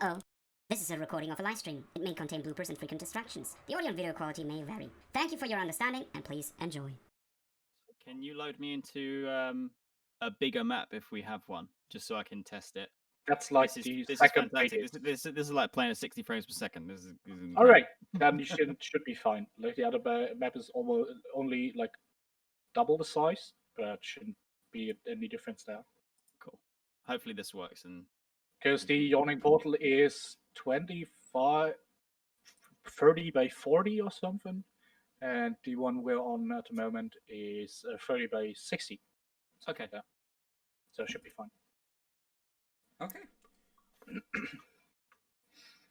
Uh-oh. This is a recording of a live stream. It may contain bloopers and frequent distractions. The audio and video quality may vary. Thank you for your understanding, and please enjoy. Can you load me into a bigger map if we have one, just so I can test it? That's like this the is second fantastic. biggest. This is like playing at 60 frames per second. This is All right, then you should be fine. Like the other map is almost only like double the size, but shouldn't be any difference there. Cool. Hopefully this works. And because the yawning portal is 30 by 40 or something, and the one we're on at the moment is 30 by 60. Okay. Yeah. So it should be fine. Okay.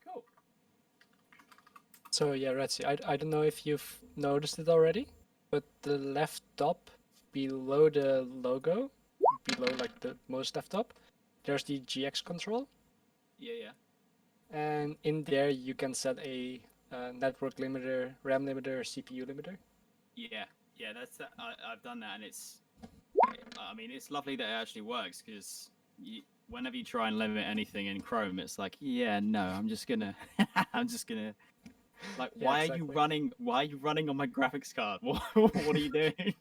Cool. So yeah, Retzi, I don't know if you've noticed it already, but the left top below the logo, below like the most left top, there's the GX control. Yeah. And in there you can set a network limiter, RAM limiter, CPU limiter. Yeah. That's I've done that, and it's. I mean, it's lovely that it actually works because whenever you try and limit anything in Chrome, it's like, yeah, no, I'm just gonna. Like, Yeah, why exactly. are you running? Why are you running on my graphics card? What are you doing?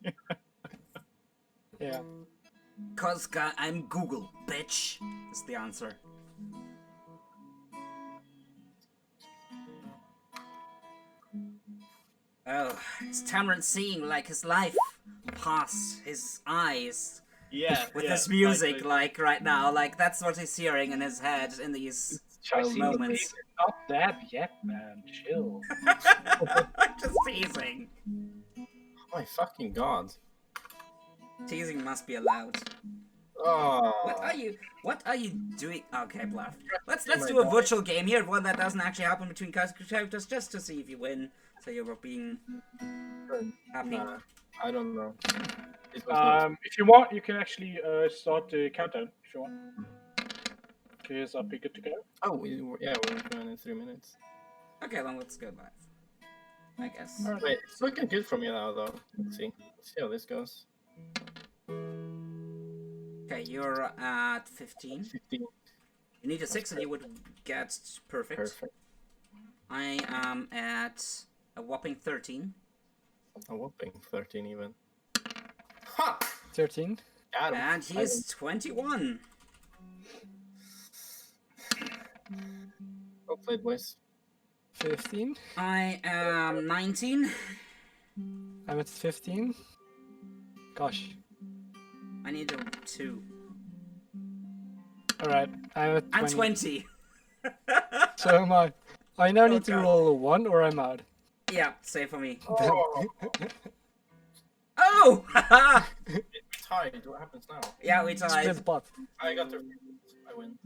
Yeah. Cause I'm Google, bitch. Is the answer. Oh, it's Tamron seeing like his life pass his eyes Yeah. with yeah, his music, exactly. like right now. Like that's what he's hearing in his head in these moments. Not that yet, man. Chill. Just teasing. Oh my fucking god. Teasing must be allowed. Oh. What are you doing? Okay, Blath. Let's do a virtual game here, one that doesn't actually happen between characters, just to see if you win. So you're being happy. Nah, I don't know. It was not- If you want, you can actually start the countdown if you want. Because I'll be good to go. Oh, we're going in 3 minutes. Okay, then let's go live. I guess. Wait, it's looking good for me now, though. Let's see how this goes. Okay, you're at 15. 15. You need a 6 and you would get perfect. Perfect. I am at a whopping 13. A whopping 13 even. Ha! 13. Got him. And he is 21. Well played, boys. 15. I am 19. I'm at 15. Gosh. I need a 2. Alright, I'm at 20. I'm 20. So am I. I now need to Okay. roll a 1 or I'm out. Yeah, same for me. Oh, Oh! Haha! we tied. What happens now? Yeah, we Split tied. the pot. I got the. I win.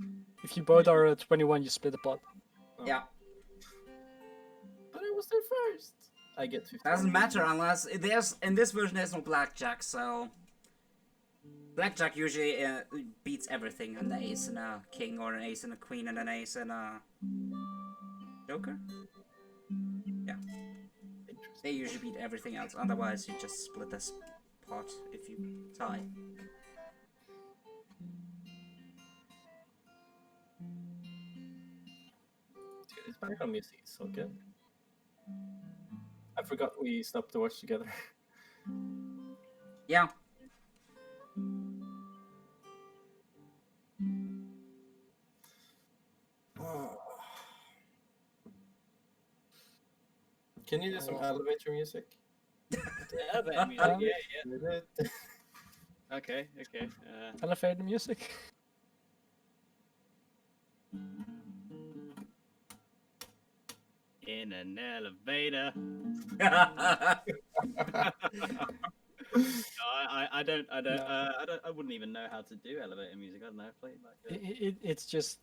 If you both are at 21, you split the pot. Yeah. But I was there first. I get 15. Doesn't matter unless there's in this version there's no blackjack, so blackjack usually beats everything, an ace and a king, or an ace and a queen, and an ace and a joker. Yeah, they usually beat everything else. Otherwise, you just split this pot if you tie. It's background music. It's so good. I forgot we stopped to watch together. Yeah. Can you do some elevator music? Yeah, yeah. Okay. Elevator music. In an elevator. I wouldn't even know how to do elevator music. I don't know. Play like. It's just,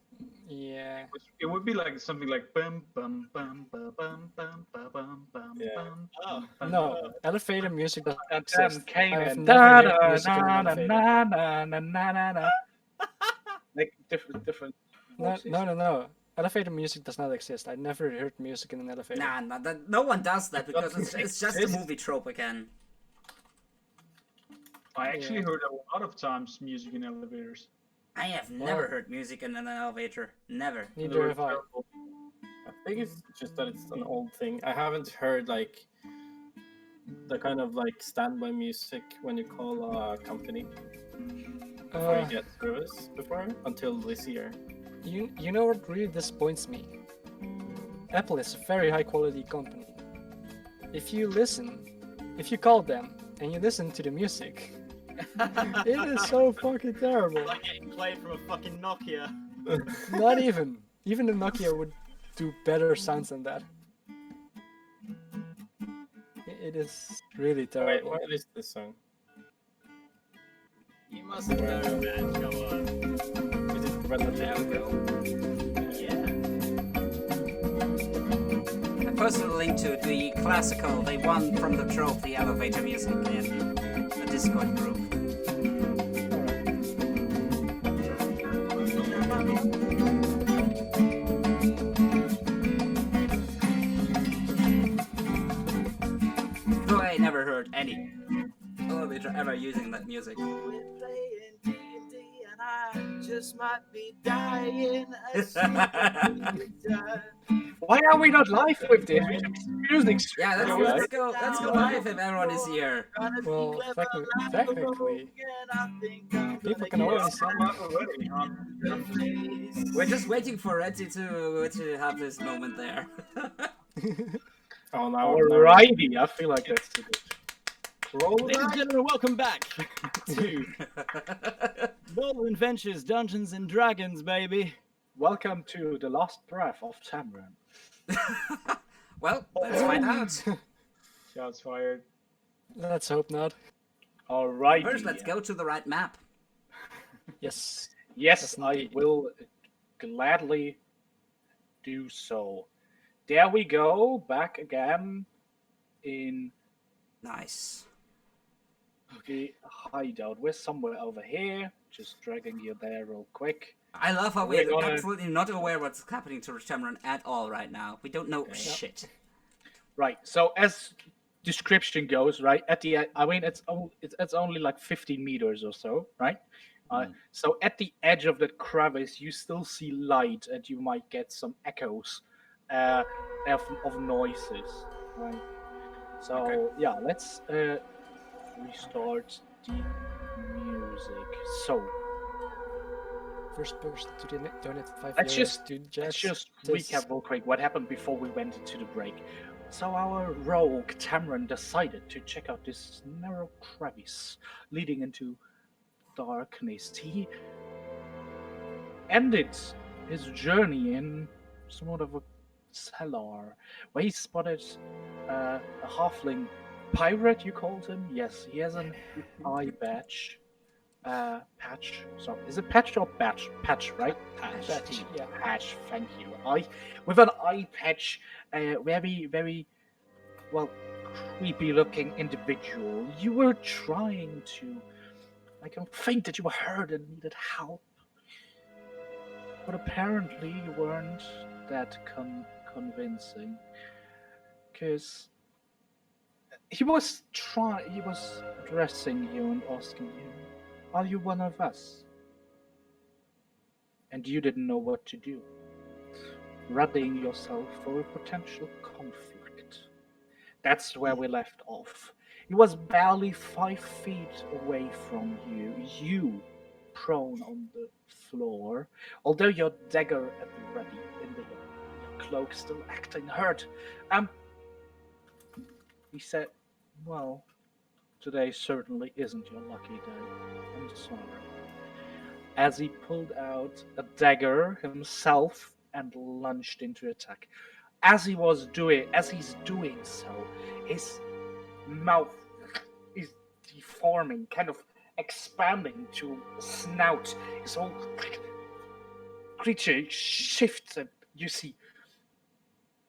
yeah. It would be like something like bum bum bum bum bum bum bum bum bum Yeah. bum. Oh. bum, No, bum. elevator music doesn't And then exist. came I've in. never Da heard da music in na an na elevator. na na na na na. Like different. No, voices. no. Elevator music does not exist. I never heard music in an elevator. Nah, no one does that because it's just a movie trope again. I actually Yeah. heard a lot of times music in elevators. I have never heard music in an elevator. Never. Neither have I. Terrible. I think it's just that it's an old thing. I haven't heard like the kind of like standby music when you call a company before you get service before until this year. You know what really disappoints me? Apple is a very high quality company. If you call them and you listen to the music, it is so fucking terrible. Like getting played from a fucking Nokia. Not even. Even the Nokia would do better sounds than that. It is really Wait, terrible. what is this song? You must know, man. Come on. Is it Relative? Yeah. I posted a link to the classical. They won from the trope, the elevator music in a Discord group. Though I never heard any elevator ever using that music. We're playing D&D and I just might be dying. Why are we not live with this? Music. Yeah, let's go live if everyone is here. Well, technically, people can already sing. We're just waiting for Redzi to have this moment there. Oh, now Alrighty, I feel like that's too good. roll Ladies and gentlemen, welcome back to Bold Adventures, Dungeons and Dragons, baby. Welcome to the last breath of Tamron. Well, let's find out. Shots fired. Let's hope not. Alrighty. First, let's go to the right map. Yes. Yes, Yes, I indeed. will gladly do so. There we go, back again in Nice. the hideout. We're somewhere over here. Just dragging you there real quick. I love how We're we're gonna- absolutely not aware what's happening to Tamron at all right now. We don't know shit. Right. So as description goes, right at the I mean it's only like 15 meters or so, right? So at the edge of that crevice, you still see light, and you might get some echoes of noises, right? So yeah, let's restart the music. So First person to donate 5 Let's euros just- to let's just this. recap real quick what happened before we went into the break. So our rogue Tamron decided to check out this narrow crevice leading into darkness. He ended his journey in somewhat of a cellar where he spotted a halfling pirate, you called him? Yes, he has an eye badge. Patch. So is it patch or batch? Patch, right? Patch. Patch, yeah. Patch. Thank you. With an eye patch, very, very, well, creepy-looking individual. You were trying to. I can think that you were hurt and needed help, but apparently you weren't that convincing, because he was addressing you and asking you, "Are you one of us?" And you didn't know what to do, readying yourself for a potential conflict. That's where we left off. He was barely 5 feet away from you prone on the floor, although your dagger at the ready in your cloak still acting hurt. He said, "Well, today certainly isn't your lucky day. I'm sorry." As he pulled out a dagger himself and lunged into attack. As he's doing so, his mouth is deforming, kind of expanding to a snout. His whole creature shifts, and you see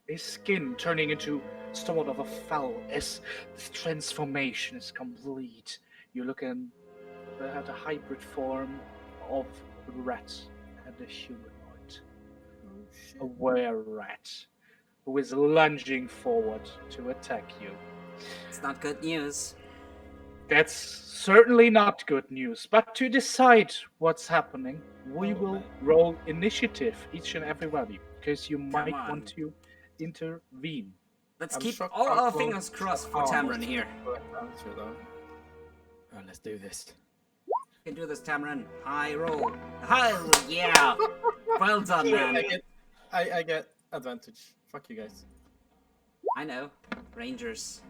his skin turning into somewhat of a fowl as this transformation is complete. You're looking at a hybrid form of a rat and a humanoid. A were-rat who is lunging forward to attack you. It's not good news. That's certainly not good news. But to decide what's happening, we will roll initiative, each and every one of you, because you might on. want to intervene. Let's I'm keep shocked all how our close fingers crossed for Paul was Tamron to here. the correct answer, though. Oh, let's do this. You can do this, Tamron. High roll. High roll, yeah! Well done, man. I get advantage. Fuck you guys. I know. Rangers.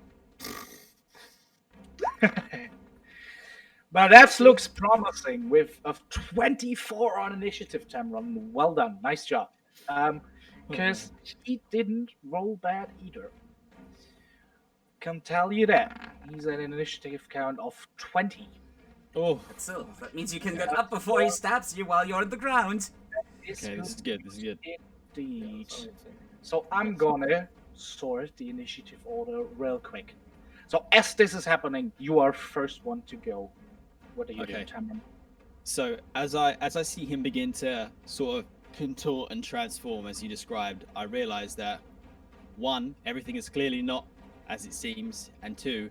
But that looks promising with a 24 on initiative, Tamron. Well done. Nice job. Because he didn't roll bad either. Can tell you that. He's at an initiative count of 20. Oh, But still, that means you can get up before he stabs you while you're on the ground. okay, this is good. This is good. Indeed. So I'm gonna sort the initiative order real quick. So as this is happening, you are first one to go. What are you doing, Okay. Tamron? So as I see him begin to sort of contort and transform as you described, I realize that one, everything is clearly not as it seems, and two,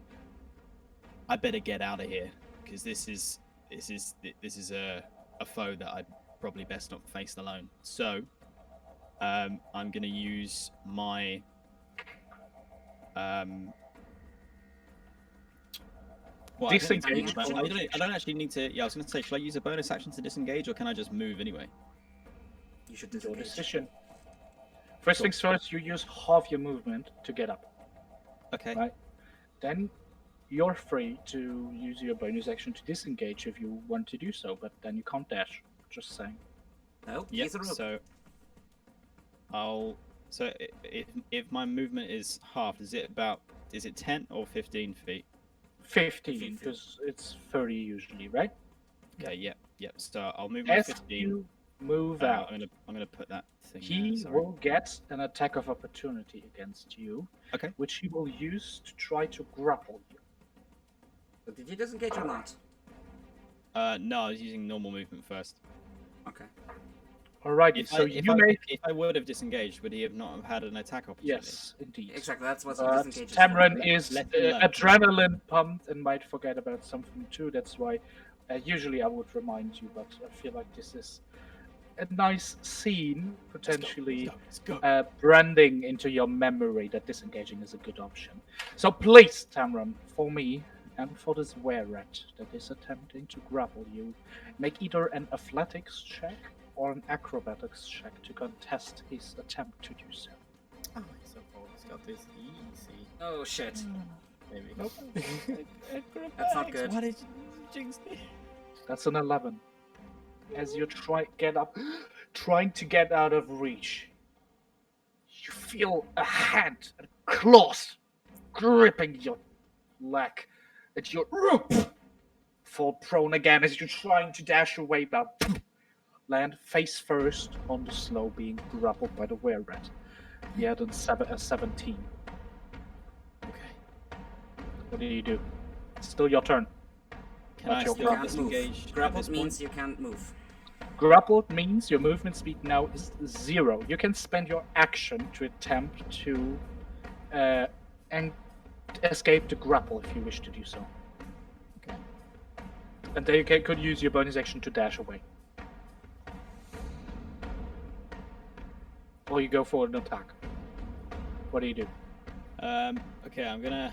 I better get out of here because this is a foe that I'd probably best not face alone. So I'm gonna use my well, I don't need to use Disengage. a bonus- I don't actually need to. Yeah, I was going to say, should I use a bonus action to disengage, or can I just move anyway? You should Your disengage. decision. First things first, you use half your movement to get up. Okay. Right. Then you're free to use your bonus action to disengage if you want to do so, but then you can't dash. Just saying. No, Yep. he's a rope. So I'll. So if my movement is halved, is it 10 or 15 feet? 15, because it's 30 usually, right? Okay. Yep. Yep. So I'll move my As 15. you move out, I'm gonna put that thing. he there, sorry. will get an attack of opportunity against you, Okay. which he will use to try to grapple you. But did you disengage or not? No, I was using normal movement first. Okay. Alrighty, If so I, you if I, may. if I would have disengaged, would he have not have had an attack opportunity? Yes, indeed. Exactly, that's what But disengage is. Tamron Let- is let him learn. adrenaline pumped and might forget about something too. That's why usually I would remind you, but I feel like this is a nice scene, potentially Let's go. branding into your memory that disengaging is a good option. So please, Tamron, for me and for this were-rat that is attempting to grapple you, make either an athletics check or an acrobatics check to contest his attempt to do so. Oh, so Paul's got this easy. Oh shit. Maybe. That's not good. Why did you jinx me? That's an 11. As you trying to get out of reach, you feel a hand and claws gripping your leg, and you fall prone again as you're trying to dash away, but land face first on the snow, being grappled by the were-rat. You had a 17. Okay. What do you do? It's still your turn. Can Not I your still turn. Can't move. disengage? at Grappled this point? means you can't move. Grappled means your movement speed now is 0. You can spend your action to attempt to and escape the grapple if you wish to do so. Okay. And then you could use your bonus action to dash away. Or you go for an attack. What do you do? Okay, I'm gonna.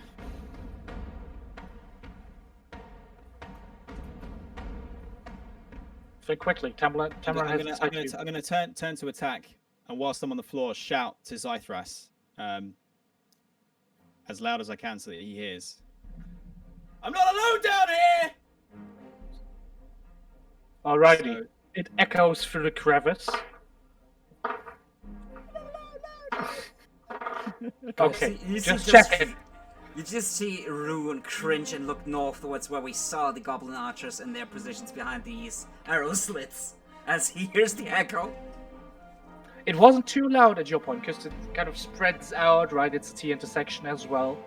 Think quickly. Tamron has attacked you. I'm gonna turn to attack, and whilst I'm on the floor, shout to Zraythas, as loud as I can so that he hears. I'm not alone down here. Alrighty. So- It echoes through the crevice. Okay, You just see checking. You just see Rune cringe and look northwards where we saw the goblin archers in their positions behind these arrow slits as he hears the echo. It wasn't too loud at your point because it kind of spreads out, right? It's a T intersection as well.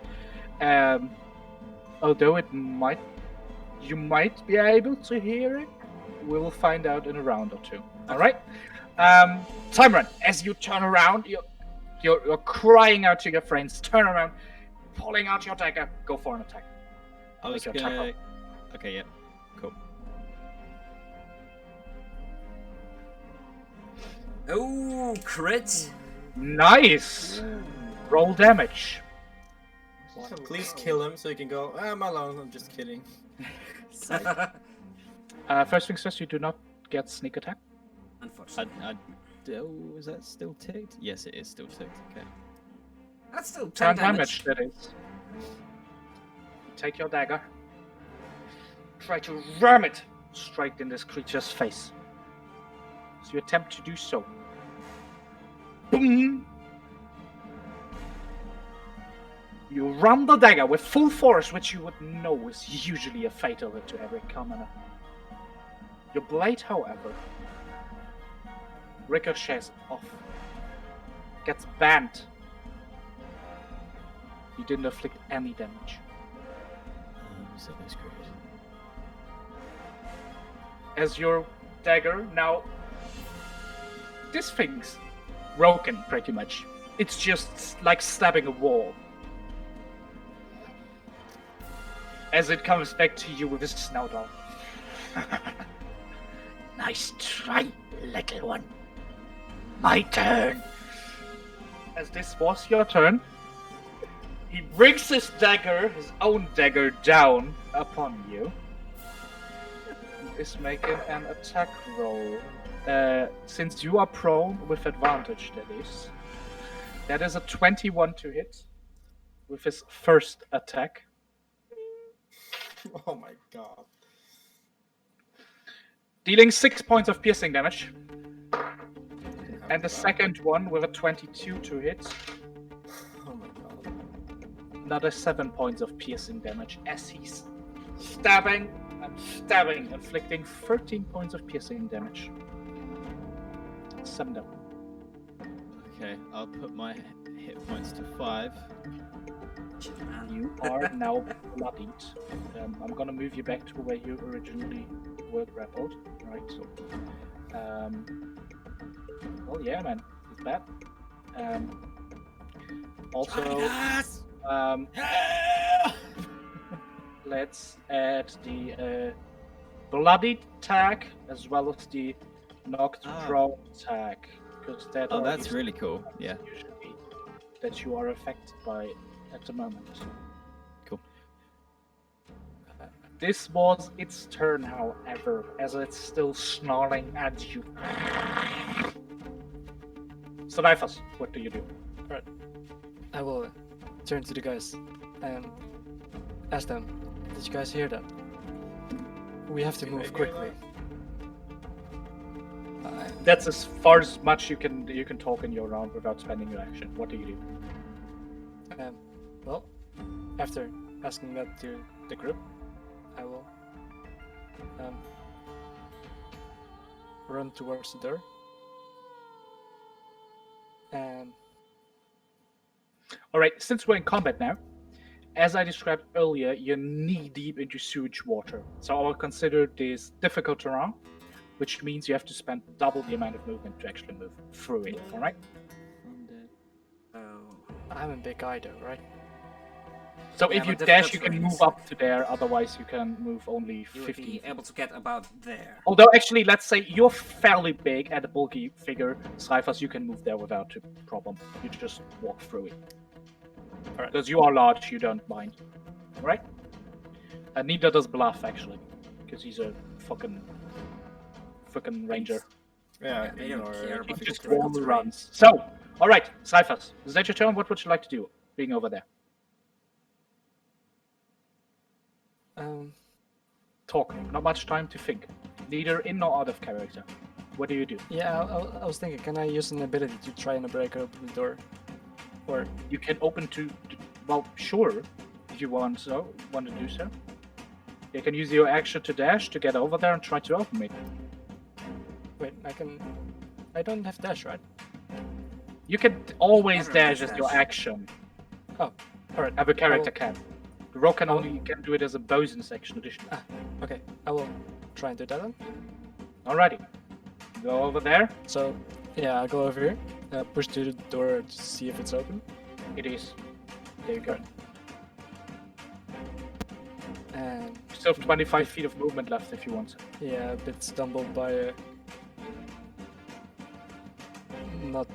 Although you might be able to hear it. We will find out in a round or two. All right. Tamron, as you turn around, you're crying out to your friends. Turn around, pulling out your dagger. Go for an attack. I was Make your attack gonna. Okay, yeah, cool. Oh, crit! Nice. Roll damage. Please kill him so you can go. I'm alone. I'm just kidding. First things first, you do not get sneak attack. Unfortunately. Oh, is that still ticked? Yes, it is still ticked. Okay. That's still 10 10 damage. damage, that is. Take your dagger. Try to ram it straight in this creature's face. So you attempt to do so. Boom! You ram the dagger with full force, which you would know is usually a fatal hit to every commoner. Your blade, however, ricochets off. Gets bent. You didn't inflict any damage. So that's great. As your dagger now, this thing's broken pretty much. It's just like stabbing a wall. As it comes back to you with his snout on. Nice try, little one. My turn. As this was your turn, he brings his dagger, his own dagger, down upon you. And is making an attack roll. Since you are prone with advantage, that is. That is a 21 to hit with his first attack. Oh my god. Dealing 6 points of piercing damage. And the second one with a 22 to hit. Oh my god. Another 7 points of piercing damage as he's stabbing and stabbing, inflicting 13 points of piercing damage. 7 down. Okay, I'll put my hit points to 5. You are now bloodied. I'm gonna move you back to where you originally were grappled. Right, so. Well, yeah, man. It's bad. Also, let's add the bloodied tag as well as the knocked prone tag. Because that Oh, are that's the really cool. Yeah. usually that you are affected by at the moment. Cool. This was its turn, however, as it's still snarling at you. Zraythas, what do you do? I will turn to the guys and ask them, did you guys hear that? We have to move quickly. That's as far as much you can talk in your round without spending your action. What do you do? Well, after asking that to the group, I will run towards the door. And All right, since we're in combat now, as I described earlier, you're knee deep into sewage water. So I will consider this difficult terrain, which means you have to spend double the amount of movement to actually move through it. All right. I'm a big guy though, right? So Yeah, if you but dash, that's you can range. move up to there. Otherwise, you can move only You would 15. be able to get about there. Although, actually, let's say you're fairly big and a bulky figure, Zraythas, you can move there without a problem. You just walk through it. Alright. Because you are large, you don't mind. Alright? And neither does Blath, actually. Because he's a fucking ranger. Yeah, They don't care ignore about He the just difficult only terrain. runs. So, alright, Zraythas, is that your turn? What would you like to do, being over there? Talk. Not much time to think. Neither in nor out of character. What do you do? Yeah, I was thinking, can I use an ability to try and break open the door? Or You can open well, sure, if you want to do so. You can use your action to dash to get over there and try to open it. wait, I don't have dash, right? You can always Everyone dash has as your dash. action. Oh, alright. Every character I can. The rogue can only can do it as a bonus action addition. Okay, I will try and do that then. Alrighty. Go over there. So, yeah, I'll go over here, push to the door to see if it's open. It is. There you go. still have 25 feet of movement left if you want. Yeah, a bit stumbled by not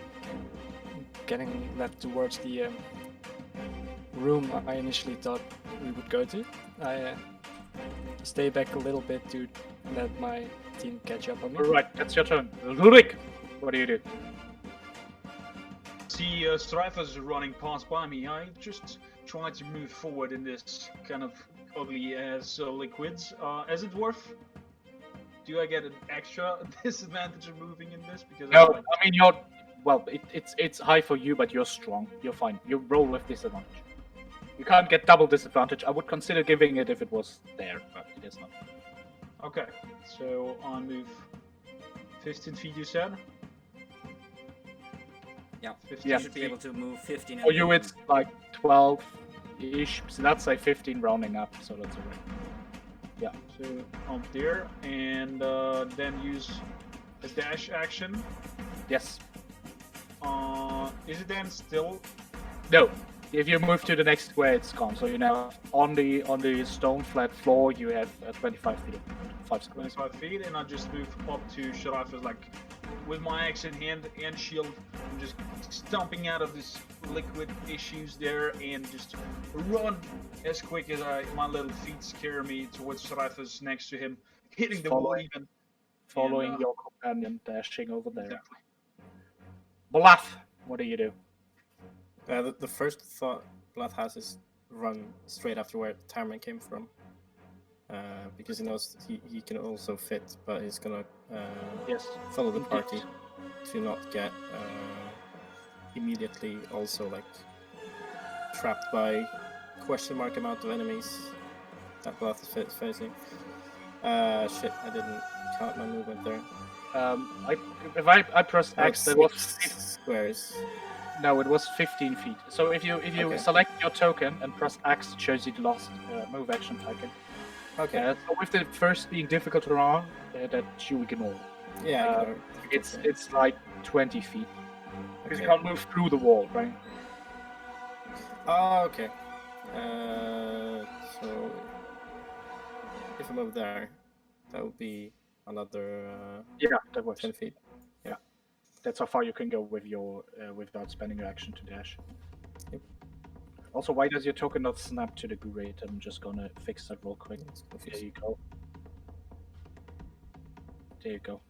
getting led towards the room I initially thought we would go to. I stay back a little bit to let my team catch up on me. Alright, that's your turn. Rurik, what do you do? See Zraythas running past by me. I just try to move forward in this kind of ugly ass liquids. Is it worth? Do I get an extra disadvantage of moving in this? Because No, I mean you're. Well, it's high for you, but you're strong. You're fine. You roll with disadvantage. You can't get double disadvantage. I would consider giving it if it was there, but it is not. Okay, so I move 15 feet. You said. Yeah, 15 you Yeah. should be able to move 15. For you, it's like 12-ish. So that's say 15 rounding up. So that's alright. So up there, and then use a dash action. Yes. Is it then still? No. If you move to the next square, it's gone. So you now on the stone flat floor, you have 25 feet of 5 squares. 25 feet, and I just move up to Zraythas, like with my axe in hand and shield. I'm just stomping out of this liquid issues there, and just run as quick as my little feet carry me towards Zraythas next to him, hitting the wall Following. even. Following And, your companion, dashing over there. Exactly. Blath, what do you do? The first thought Blath has is run straight after where Tamron came from. Because he knows he can also fit, but he's gonna Yes. follow the party to not get immediately also like trapped by question mark amount of enemies that Blath is facing. Shit, I didn't count my movement there. If I pressed X, that was squares. no, it was 15 feet. So if you Okay. select your token and press X, it shows you the last move action token. Okay. So with the first being difficult to run, that you ignore. Yeah. It's like 20 feet because you Okay. can't move through the wall, right? Oh, okay. So if I move there, that would be another Yeah, that works. 10 feet. That's how far you can go with your without spending your action to dash. Yep. Also, why does your token not snap to the grid? I'm just gonna fix that real quick. There you go. There you go.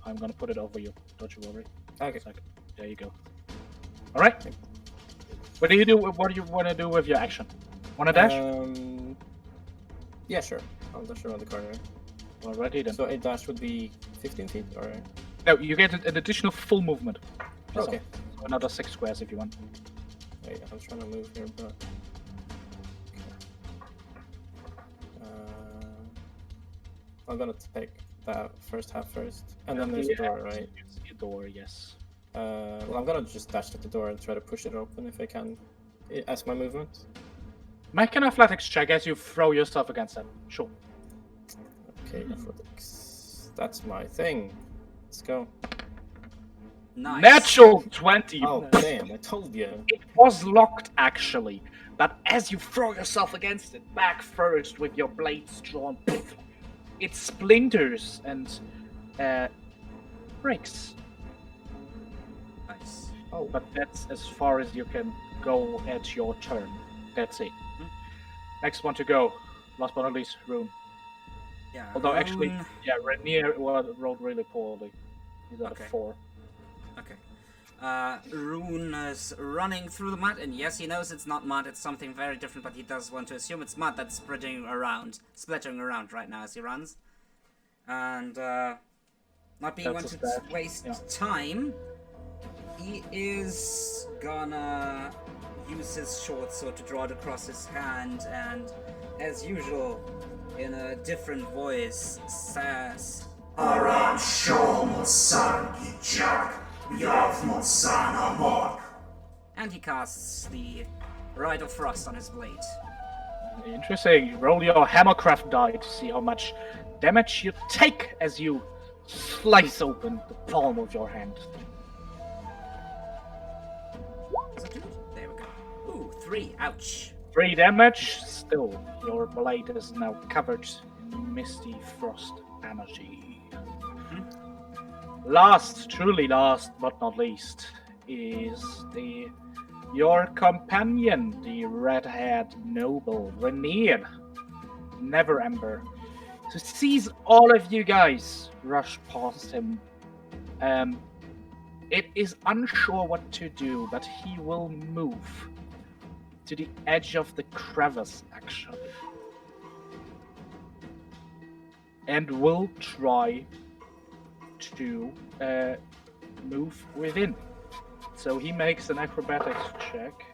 I'm gonna put it over you. Don't you worry. Okay. There you go. All right. What do you do? What do you want to do with your action? Want to dash? Yeah, sure. I'll dash around the corner. Alrighty then. So a dash would be 15 feet, or No, you get an additional full movement. That's okay. all. So another 6 squares if you want. Wait, I'm trying to move here, but I'm gonna take that first half first, and then there's a door, right? A door, yes. Well, I'm gonna just dash at the door and try to push it open if I can, as my movement. Make an athletics check as you throw yourself against them. Sure. Okay, athletics. That's my thing. Let's go. Nice. Natural 20. Oh damn! I told you. It was locked actually, but as you throw yourself against it, back first with your blades drawn, it splinters and breaks. Nice. Oh, But that's as far as you can go at your turn. That's it. Next one to go. Last but not least, Rune. Yeah. Although actually, Rune- yeah, Rainier rolled really poorly. He's at Okay. a 4. Okay. Rune is running through the mud, and yes, he knows it's not mud, it's something very different, but he does want to assume it's mud that's splattering around right now as he runs. And, not being one That's a to stat, waste yeah. time, he is gonna use his short sword to draw it across his hand, and, as usual, in a different voice, says... And he casts the Rite of Frost on his blade. Interesting. Roll your Hammercraft die to see how much damage you take as you slice open the palm of your hand. Is it 2? There we go. Ooh, 3. Ouch. 3 damage. Still, your blade is now covered in misty frost energy. Last, truly last but not least, is your companion, the red-haired noble, Rune. Never Ember. So sees all of you guys rush past him. It is unsure what to do, but he will move to the edge of the crevice, actually. And will try to move within. So he makes an acrobatics check,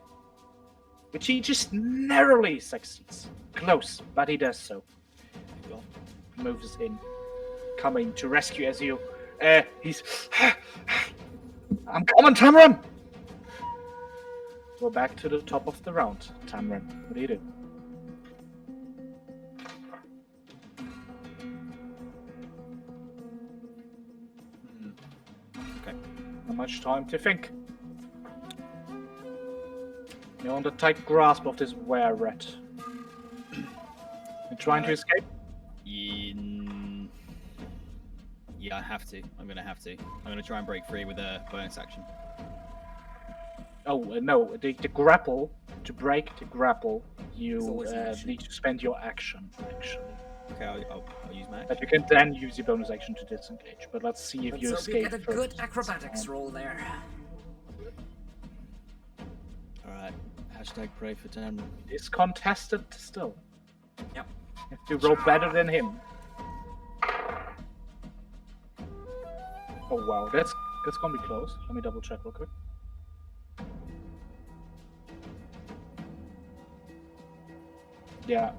which he just narrowly succeeds. Close, but he does so. Moves in, coming to rescue as you. He's. I'm coming, Tamron! We're back to the top of the round. Tamron, what do you do? Okay. Not much time to think. You're on the tight grasp of this were-rat. You're trying to escape? Yeah, I have to. I'm gonna have to. I'm gonna try and break free with a bonus action. Oh, no. The grapple, to break the grapple, you need to spend your action, actually. Okay, I'll use my action. But you can then use your bonus action to disengage. But let's see if you So escape we get a first. good acrobatics roll there. Alright. Hashtag pray for Tamron. It's contested still. Yep. You have to roll better than him. Oh wow, that's gonna be close. Let me double check real quick. Yeah.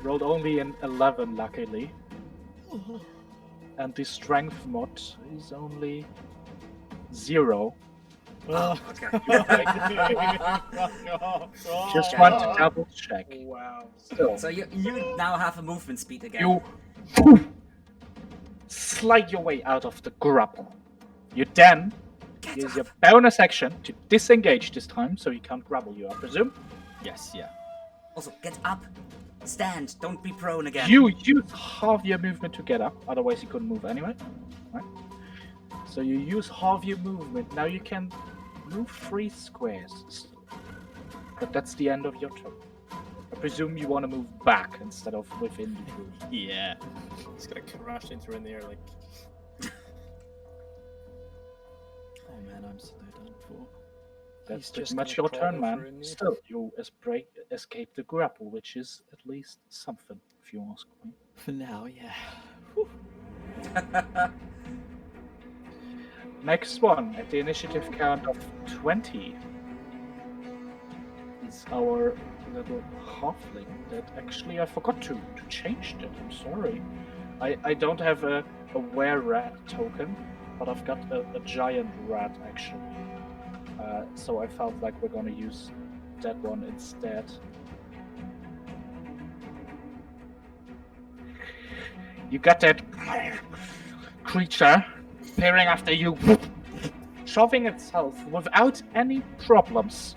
Rolled only an 11, luckily. And the strength mod is only 0. Oh, okay. Just want to double check. Wow. Still, So you now have a movement speed again. you slide your way out of the grapple. You then use your bonus action to disengage this time, so he can't grapple you, I presume. Yes, yeah. Also, get up, stand, don't be prone again. You use half your movement to get up, otherwise you couldn't move anyway. Right? So you use half your movement. Now you can move 3 squares. But that's the end of your turn. I presume you want to move back instead of within the group. Yeah. He's gonna crash into in the air like. Oh man, I'm so done for. That's He's pretty just much gonna your crawl turn, over man. in it. Still, you escape the grapple, which is at least something, if you ask me. For now, yeah. Next one, at the initiative count of 20, is our little halfling that actually I forgot to change that. I'm sorry. I don't have a were-rat token, but I've got a giant rat actually. So I felt like we're gonna use that one instead. You got that creature peering after you, shoving itself without any problems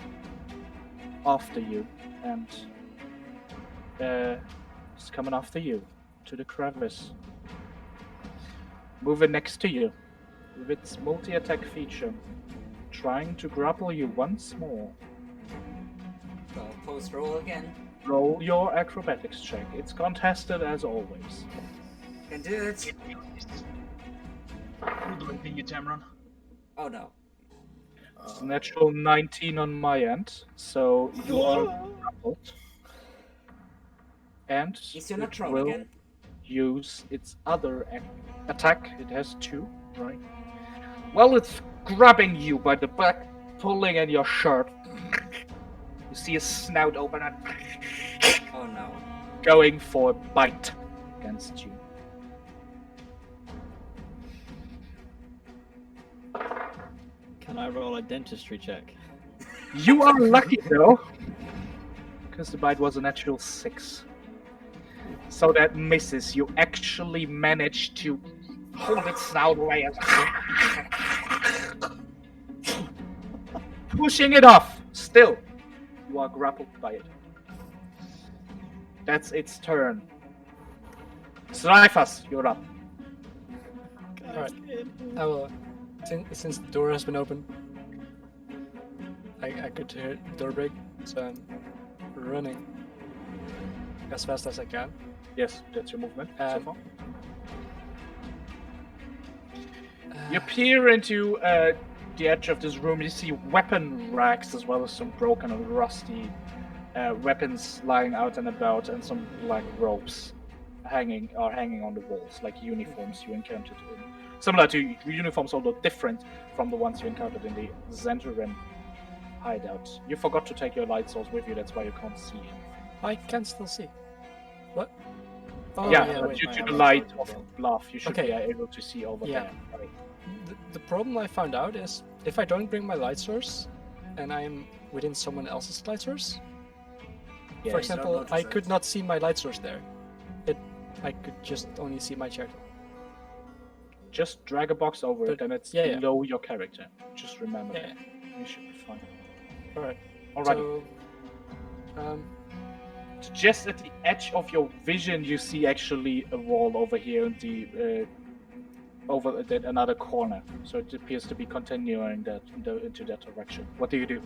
after you, and it's coming after you to the crevice. Moving next to you with its multi-attack feature, trying to grapple you once more. So post roll again. Roll your acrobatics check. It's contested as always. Can do it. Who do I ping you, Tamron? Oh no. It's a natural 19 on my end, so you are grappled. And Is you not it prone will again? use its other attack. It has 2, right? Well, it's grabbing you by the back, pulling at your shirt. You see his snout open and Oh no. going for a bite against you. Can I roll a dentistry check? You are lucky though, because the bite was a natural 6. So that misses. You actually manage to hold its snout away and pushing it off. Still, you are grappled by it. That's its turn. Zraythas, you're up. Alright. I will. Since the door has been opened, I could hear the door break, so I'm running as fast as I can. Yes, that's your movement so far. You Uh, peer into the edge of this room. You see weapon racks as well as some broken and rusty weapons lying out and about, and some like ropes hanging on the walls, like uniforms you encountered similar to uniforms, although different from the ones you encountered in the Zentren hideout. You forgot to take your light source with you, that's why you can't see anything. I can still see. What? Oh, yeah, wait, due I to have the a light sword of as well. Blath, you should Okay. be able to see over Yeah. there. Right? The problem I found out is if I don't bring my light source and I'm within someone else's light source, Yeah, for you example, notice I it. could not see my light source there. I could just only see my character. just drag a box over But- it, and it's yeah. below your character. Just remember Yeah. that. You should be fine. Alright. Alright. So, Just at the edge of your vision, you see actually a wall over here in the over another corner. So it appears to be continuing into that direction. What do you do?